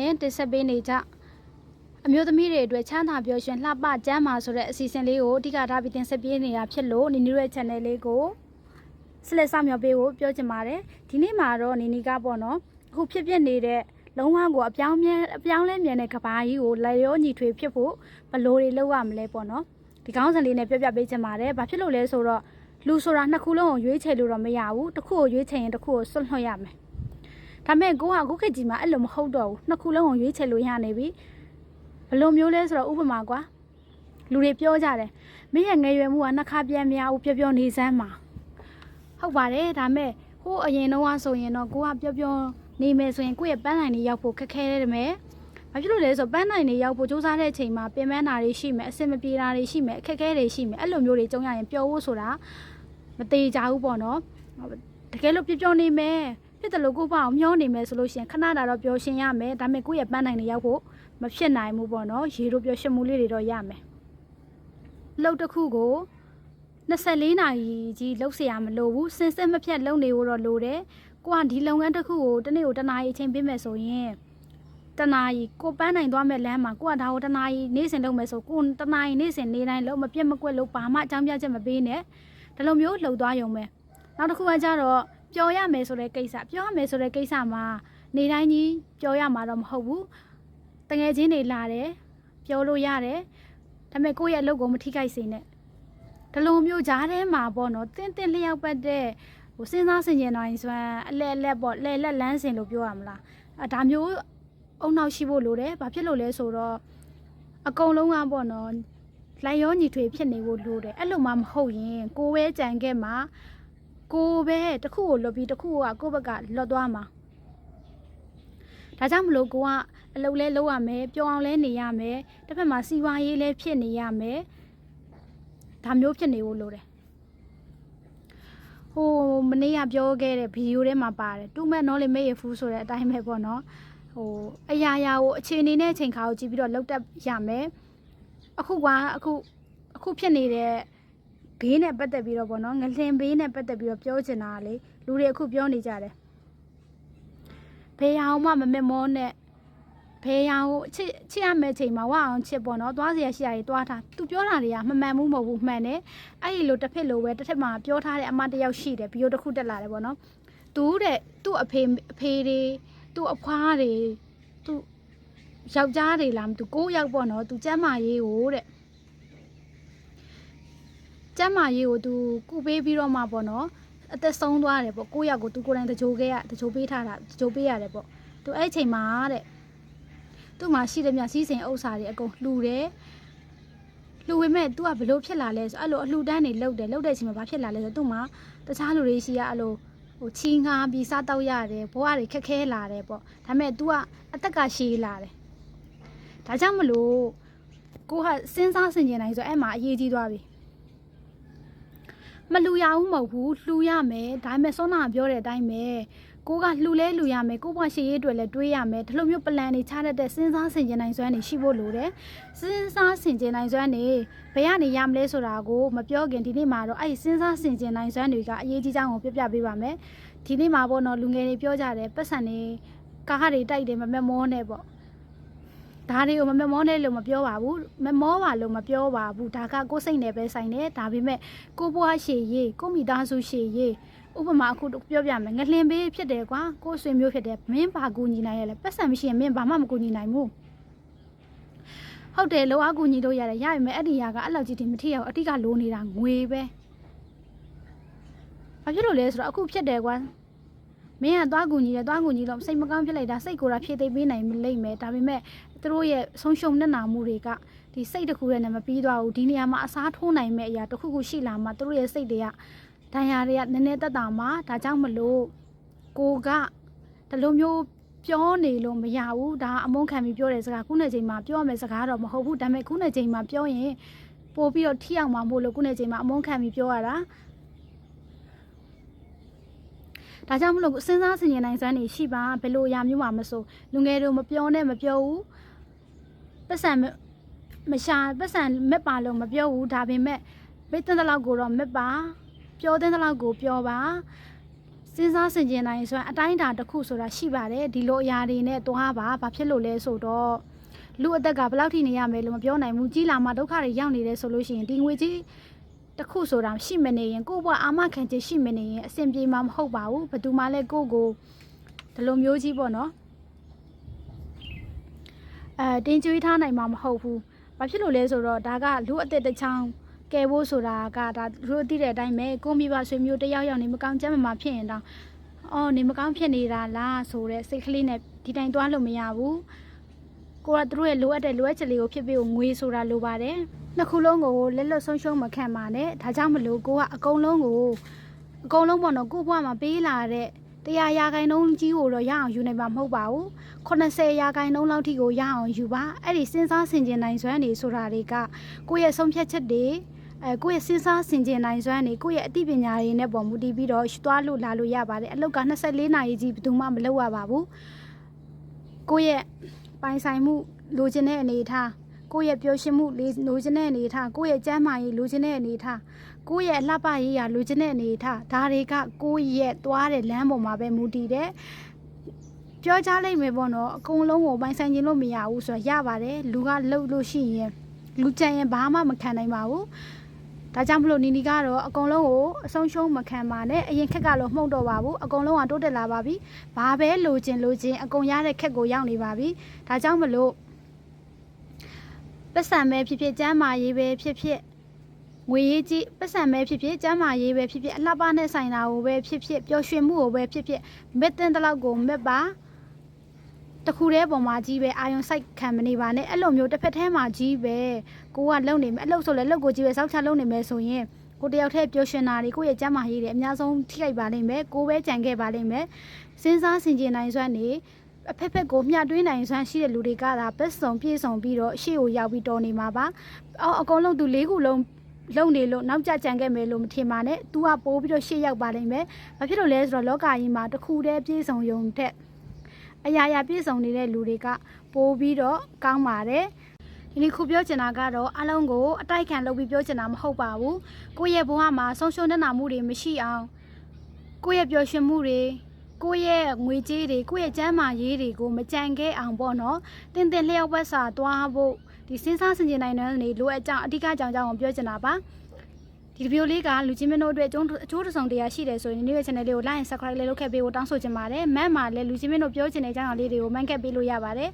ရင်တင်ဆက်ပေးနေကြအမျိုးသမီးတွေအတွက်ချမ်းသာပျော်ရွှင်လှပကျန်းမာဆိုတဲ့အစီအစဉ်လေးကိုအဓိကထားပြီးတင်ဆက်ပေးနေတာဖြစ်လို့နီနီတို့ရဲ့ channel လေးကိုဆက်လက်ဆောင်မြော်ပေးဖို့ပြောချင်ပါတယ်ဒီနေ့မှာတော့နီနီကပေါ့နော်အခုဖြစ်နေတဲ့လုံးဝကိုအပြောင်းလဲမြန်တဲ့ကဘာကြီးကိုလက်ရောညီထွေဖြစ်ဖို့ဘလို့တွေလုပ်ရမလဲပေါ့နော်ဒီကောင်းစံလေးနဲ့ပြောပြပေးချင်ပါတယ်ဘာဖြစ်လို့လဲဆိုတော့လူဆိုတာနှစ်ခုလုံးကိုရွေးချယ်လို့တော့မရဘူးတစ်ခုကိုရွေးချယ်ရင်တစ်ခုကိုစွန့်လွှတ်ရမယ်ဒါပေမဲ့ကိုကအခုခေတ်ကြီးမှာအဲ့လိုမဟုတ်တော့ဘူးနှစ်ခုလုံးကိုရွေးချယ်လို့ရနေပြီဘယ်လိုမျိုးလဲဆိုတော့ဥပမာကွာလူတွေပြောကြတယ်မင်းရဲ့ငယ်ရွယ်မှုကနှစ်ခါပြန်မရဘူးပြောနေစမ်းမှာဟုတ်ပါတယ်ဒါပေမဲ့ဟိုအရင်တော့ဆိုရင်တော့ကိုကပြောနေမယ်ဆိုရင်ကိုယ့်ရဲ့ပန်းနိုင်တွေရောက်ဖို့ခက်ခဲတယ်မယ်ဘာဖြစ်လို့လဲဆိုတော့ပန်းနိုင်တွေရောက်ဖို့စူးစမ်းတဲ့အချိန်မှာပင်ပန်းတာတွေရှိမယ်အဆင်မပြေတာတွေရှိမယ်အခက်အခဲတွေရှိမယ်အဲ့လိုမျိုးတွေကြုံရရင်ပျော်ဖို့ဆိုတာမသေးကြဘူးပေါ့နော်တကယ်လို့ပြောနေမယ်ဖြစ်တယ်လို့ကိုပေါ့မျောနေမယ်ဆိုလို့ရှိရင်ခဏတာတော့ပျော်ရှင်ရမယ်ဒါပေမဲ့ကိုယ့်ရဲ့ပန်းနိုင်တွေရောက်ဖို့မဖြစ်နိုင်ဘူးပေါ့နော်ရေတို့ပျော်ရွှင်မှုလေးတွေတော့ရမယ်လှုပ်တစ်ခုကို24နာရီကြီးလှုပ်เสียမလို့ဘူးစင်စစ်မဖြတ်လှုပ်နေဖို့တော့လိုတယ်ကိုကဒီလုပ်ငန်းတစ်ခုကိုတစ်နေ့ကိုတစ်နာရီအချိန်ပေးမယ်ဆိုရင်တစ်နာရီကိုပန်းနိုင်သွားမဲ့လမ်းမှာကိုကဒါကိုတစ်နာရီနေ့စဉ်လုပ်မယ်ဆိုကိုတစ်နာရီနေ့စဉ်နေတိုင်းလုံးမပြတ်မကွက်လို့ဘာမှအကြောင်းပြချက်မပေးနဲ့ဒီလိုမျိုးလှုပ်သွားရုံပဲနောက်တစ်ခုကကြတော့ပျော်ရမယ်ဆိုတဲ့ကိစ္စပျော်ရမယ်ဆိုတဲ့ကိစ္စမှာနေတိုင်းကြီးပျော်ရမှာတော့မဟုတ်ဘူးတငယ်ချင်းတွေလာတယ်ပျော်လို့ရတယ်ဒါပေမဲ့ကိုယ့်ရဲ့အလုပ်ကိုမထိခိုက်စေနဲ့ဒီလိုမျိုးကြားထဲမှာပေါ့နော်တင်းလျောက်ပတ်တဲ့ဟိုစဉ်းစားဆင်ခြင်နိုင်စွမ်းအလဲလက်ပေါ့လဲလက်လန်းစင်လို့ပြောရမလားဒါမျိုးအုံနောက်ရှိဖို့လိုတယ်ဘာဖြစ်လို့လဲဆိုတော့အကုန်လုံးကပေါ့နော်လိုက်ရောညီထွေဖြစ်နေဖို့လိုတယ်အဲ့လိုမှမဟုတ်ရင်ကိုပဲကြံခဲ့မှာကိုပဲတစ်ခုကိုလွတ်ပြီးတစ်ခုကကိုယ့်ဘက်ကလွတ်သွားမှာဒါကြောင့်မလို့ကိုကအလုပ်လဲလုပ်ရမယ်ပျော်အောင်လဲနေရမယ်တစ်ဖက်မှာစီဝါရေးလဲဖြစ်နေရမယ်ဒါမျိုးဖြစ်နေဖို့လိုတယ်ဟိုမနေ့ကပြောခဲ့တဲ့ဗီဒီယိုထဲမှာပါတယ်တူမက်နော်လေမေးရဖူးဆိုတဲ့အတိုင်းပဲပေါ့နော်ဟိုအရာရာကိုအခြေအနေနဲ့အချိန်ခါကိုကြည့်ပြီးတော့လောက်တက်ရမယ်အခုဖြစ်နေတဲ့ဘေးနဲ့ပတ်သက်ပြီးတော့ပေါ့နော်ငလင်ဘေးနဲ့ပတ်သက်ပြီးတော့ပြောချင်တာလေလူတွေအခုပြောနေကြတယ်ဘေးအောင်မှမမက်မောနဲ့ဘေးအောင်ကိုချစ်ရမယ့်အချိန်မှာဝအောင်ချစ်ပေါ့နော်သွားစရာရှိရည်သွားထားသူပြောတာတွေကမမှန်ဘူးမဟုတ်ဘူးမှန်တယ်အဲ့ဒီလိုတစ်ဖက်လိုပဲတစ်ထက်မှာပြောထားတဲ့အမတယောက်ရှိတယ်ဗီဒီယိုတစ်ခုတက်လာတယ်ပေါ့နော်သူ့အဖေတွေသူ့အဖွားတွေသူ့ယောက်ျားတွေလားသူ9ယောက်ပေါ့နော်သူကျမ်းမာရေးကိုတဲ့ကျမ်းမာရေးကိုသူကုပေးပြီးတော့မှပေါ့နော်အသက်ဆုံးသွားတယ်ပေါ့9ယောက်ကိုသူကိုယ်တိုင်တကြိုပေးထားတာတကြိုပေးရတယ်ပေါ့သူအဲ့ချိန်မှာတဲ့သူ့မှာရှိတဲ့မြစီးစိမ်ဥစ္စာတွေအကုန်လှူတယ်လှူပေမဲ့ तू ကဘလို့ဖြစ်လာလဲဆိုအဲ့လိုအလှူတန်းတွေလှုပ်တဲ့အချိန်မှာဘာဖြစ်လာလဲဆိုသူ့မှာတခြားလူတွေရှိရအဲ့လိုဟိုချီငါပြီးစားတော့ရတယ်ဘဝတွေခက်ခဲလာတယ်ပေါ့ဒါပေမဲ့ तू ကအသက်ကရှည်လာတယ်ဒါကြောင့်မလို့ကိုကစဉ်းစားဆင်ခြင်နိုင်ဆိုအဲ့မှာအရေးကြီးသွားပြီမလှူရဘူးမဟုတ်ဘူးလှူရမယ်ဒါပေမဲ့စောနာပြောတဲ့အတိုင်းပဲကိုကလှူလဲလှူရမယ်ကိုဘွားရှည်ရေးတွေလည်းတွေးရမယ်ဒီလိုမျိုးပလန်တွေချတတ်တဲ့စဉ်းစားဆင်ခြင်နိုင်စွမ်းတွေရှိဖို့လိုတယ်စဉ်းစားဆင်ခြင်နိုင်စွမ်းတွေဘယ်ကနေရမလဲဆိုတာကိုမပြောခင်ဒီနေ့မှာတော့အဲ့စဉ်းစားဆင်ခြင်နိုင်စွမ်းတွေကအရေးကြီးကြောင်းကိုပြပေးပါမယ်ဒီနေ့မှာပေါ့နော်လူငယ်တွေပြောကြတယ်ပတ်စံတွေကားတွေတိုက်တယ်မမက်မောနဲ့ပေါ့ဒါတွေကိုမမက်မောနဲ့လို့မပြောပါဘူးမမောပါလို့မပြောပါဘူးဒါကကိုယ်စိတ်နဲ့ပဲဆိုင်တယ်ဒါပေမဲ့ကိုဘွားရှည်ရေးကိုမိသားစုရှည်ရေးဥပမာအခုပြောပြမယ်ငလင်ဘေးဖြစ်တယ်ကွာကိုဆွေမျိုးဖြစ်တယ်မင်းဘာကူညီနိုင်ရလဲပတ်စံမရှိရင်မင်းဘာမှမကူညီနိုင်ဘူးဟုတ်တယ်လောအကူညီလို့ရတယ်ရပြီမဲ့အဲ့ဒီຢာကအဲ့လောက်ကြီးတင်မထီအောင်အတိကလိုနေတာငွေပဲဘာဖြစ်လို့လဲဆိုတော့အခုဖြစ်တယ်ကွာမင်းကသွားကူညီတယ်သွားကူညီတော့စိတ်မကောင်းဖြစ်လိုက်တာစိတ်ကိုယ်တာဖြည့်သိမ်းပေးနိုင်မလိမ့်မယ်ဒါပေမဲ့သူတို့ရဲ့ဆုံးရှုံးနေနာမှုတွေကဒီစိတ်တစ်ခုနဲ့မပြီးသွားဘူးဒီနေရာမှာအစားထိုးနိုင်မဲ့အရာတစ်ခုခုရှိလာမှသူတို့ရဲ့စိတ်တွေကဒဏ်ရာတွေကနည်းနည်းတက်တာမှာဒါကြောင့်မလို့ကိုကဒီလိုမျိုးပြောနေလို့မရဘူးဒါအမုန်းခံပြီးပြောတဲ့စကားခုနှစ်ချိန်မှာပြောရမယ့်စကားတော့မဟုတ်ဘူးဒါပေမဲ့ခုနှစ်ချိန်မှာပြောရင်ပို့ပြီးတော့ထိအောင်မှာမို့လို့ခုနှစ်ချိန်မှာအမုန်းခံပြီးပြောရတာဒါကြောင့်မလို့စဉ်းစားဆင်ခြင်နိုင်စွမ်းနေရှိပါဘယ်လိုအရာမျိုးမှမဆိုလူငယ်တို့မပြောနဲ့မပြောဘူးပတ်စံမရှာပတ်စံမက်ပါလို့မပြောဘူးဒါပေမဲ့မိတ်တဲ့လောက်ကိုတော့မက်ပါပြောတဲ့လောက်ကိုပြောပါ စဉ်းစားဆင်ခြင်နိုင်ဆိုရင်အတိုင်းအတာတစ်ခုဆိုတာရှိပါတယ်ဒီလိုအရာတွေနဲ့သွားပါဘာဖြစ်လို့လဲဆိုတော့လူအသက်ကဘယ်လောက်ထိနေရမယ်လို့မပြောနိုင်ဘူးကြီးလာမှဒုက္ခတွေရောက်နေတယ်ဆိုလို့ရှိရင်ဒီငွေကြီးတစ်ခုဆိုတာရှိမနေရင်ကိုယ့်ဘဝအာမခံချက်ရှိမနေရင်အဆင်ပြေမှာမဟုတ်ပါဘူးဘယ်သူမှလည်းကိုဒီလိုမျိုးကြီးပေါ့နော်တင်းကျွေးထားနိုင်မှာမဟုတ်ဘူးဘာဖြစ်လို့လဲဆိုတော့ဒါကလူအသက်တစ်ချောင်းကယ်ဖို့ဆိုတာကဒါလူသိတဲ့အတိုင်းပဲကိုမိဘဆွေမျိုးတယောက်ယောက်နေမကောင်းကြမ်းမှာဖြစ်ရင်တော့အော်နေမကောင်းဖြစ်နေတာလားဆိုတဲ့စိတ်ကလေးနဲ့ဒီတိုင်းသွားလို့မရဘူးကိုကသူတို့ရဲ့လိုအပ်တဲ့လိုအပ်ချက်လေးကိုဖြစ်ပြီးငွေဆိုတာလိုပါတယ်နှစ်ခုလုံးကိုလက်လွတ်ဆုံးရှုံးမခံပါနဲ့ဒါကြောင့်မလို့ကိုကအကုန်လုံးပေါ့နော်ကိုဘွားမှာပေးလာတဲ့100 ရာခိုင်နှုန်းကြီးကိုတော့ရအောင်ယူနိုင်မှာမဟုတ်ပါဘူး80 ရာခိုင်နှုန်းလောက်ထိကိုရအောင်ယူပါအဲ့ဒီစဉ်းစားဆင်ခြင်နိုင်စွမ်းနေဆိုတာတွေကကိုယ့်ရဲ့ဆုံးဖြတ်ချက်တွေကိုယ့်ရဲ့စဉ်းစားဆင်ခြင်နိုင်စွမ်းနေကိုယ့်ရဲ့အသိပညာတွေနဲ့ပေါ်မူတည်ပြီးတော့သွားလို့လာလို့ရပါတယ်အလောက်က24 နာရီကြီးဘယ်သူမှမလုပ်ရပါဘူးကိုယ့်ရဲ့ပိုင်ဆိုင်မှုလိုချင်တဲ့အနေအထားကိုယ့်ရဲ့ပျော်ရွှင်မှုလိုချင်တဲ့အနေအထားကိုယ့်ရဲ့ကျန်းမာရေးလိုချင်တဲ့အနေအထားကိုယ့်ရဲ့အလှပရေးရာလိုချင်တဲ့အနေအထားဒါတွေကကိုယ့်ရဲ့သွားတဲ့လမ်းပေါ်မှာပဲမူတည်တယ်ပြောကြလိုက်မယ်ပေါ့နော်အကုန်လုံးကိုပိုင်ဆိုင်ခြင်းလို့မရဘူးဆိုတော့ရပါတယ်လူကလှုပ်လို့ရှိရင်လူကြံရင်ဘာမှမခံနိုင်ပါဘူးဒါကြောင့်မလို့နီနီကတော့အကုန်လုံးကိုအဆုံးရှုံးမခံပါနဲ့အရင်ခက်ကတော့မှုန့်တော့ပါဘူးအကုန်လုံးကတိုးတက်လာပါပြီဘာပဲလိုချင်အကုန်ရတဲ့ခက်ကိုရောက်နေပါပြီဒါကြောင့်မလို့ပတ်စံပဲဖြစ်ဖြစ်ကျမ်းမာရေးပဲဖြစ်ဖြစ်ငွေရေးကြီးပတ်စံပဲဖြစ်ဖြစ်ကျမ်းမာရေးပဲဖြစ်ဖြစ်အလှပနဲ့ဆိုင်တာကိုပဲဖြစ်ဖြစ်ပျော်ရွှင်မှုကိုပဲဖြစ်ဖြစ်မက်တင်တလောက်ကိုမက်ပါတခုတည်းပုံမှာကြီးပဲအာယုံစိုက်ခံမနေပါနဲ့အဲ့လိုမျိုးတစ်ဖက်ထဲမှာကြီးပဲကိုကလုံနေမယ်အလုပ်ဆိုလဲလုပ်ကိုကြီးပဲစောက်ချလုံနေမယ်ဆိုရင်ကိုတယောက်တည်းပျော်ရွှင်တာတွေကိုယ့်ရဲ့ကျမ်းမာရေးတွေအများဆုံးထိခိုက်ပါလိမ့်မယ်ကိုပဲကြံခဲ့ပါလိမ့်မယ်စဉ်းစားဆင်ခြင်နိုင်စွမ်းနေအဖက်ဖက်ကိုမျှတွင်းနိုင်စွမ်းရှိတဲ့လူတွေကဒါဘက်စုံပြေဆုံးပြီးတော့ရှေ့ကိုရောက်ပြီးတော်နေမှာပါအကုန်လုံးသူ၄ခုလုံးလုံနေလို့နောက်ကျကြံခဲ့မယ်လို့မထင်ပါနဲ့ तू ကပိုးပြီးတော့ရှေ့ရောက်ပါလိမ့်မယ်ဘာဖြစ်လို့လဲဆိုတော့လောကကြီးမှာတစ်ခုတည်းပြေဆုံးယုံတဲ့အရာပြေဆုံးနေတဲ့လူတွေကပိုးပြီးတော့ကောင်းပါတယ်ဒီခုပြောချင်တာကတော့အလုံးကိုအတိုက်ခံလုပ်ပြီးပြောချင်တာမဟုတ်ပါဘူးကိုယ့်ရဲ့ဘဝမှာဆုံးရှုံးနေတာမှုတွေမရှိအောင်ကိုယ့်ရဲ့ပျော်ရွှင်မှုတွေကိုယ့်ရဲ့ငွေကြေးတွေကိုယ့်ရဲ့ကျန်းမာရေးတွေကိုမကြံခဲ့အောင်ပေါ့နော်တင်လျှောက်ပတ်စာသွားဖို့ဒီစဉ်းစားဆင်ခြင်နိုင်တဲ့နေလိုအပ်ကြောင်းအဓိကအကြောင်းကိုပြောချင်တာပါဒီဗီဒီယိုလေးကလူချင်းမင်းတို့အတွက်အကျိုးတစုံတရာရှိတယ်ဆိုရင်ဒီနေ့ရဲ့ channel လေးကို like and subscribe လေးလုပ်ခဲ့ပေးဖို့တောင်းဆိုချင်ပါတယ်မန့်မှာလည်းလူချင်းမင်းတို့ပြောချင်တဲ့အကြောင်းအရာလေးတွေကိုမှန်ကပ်ပေးလို့ရပါတယ်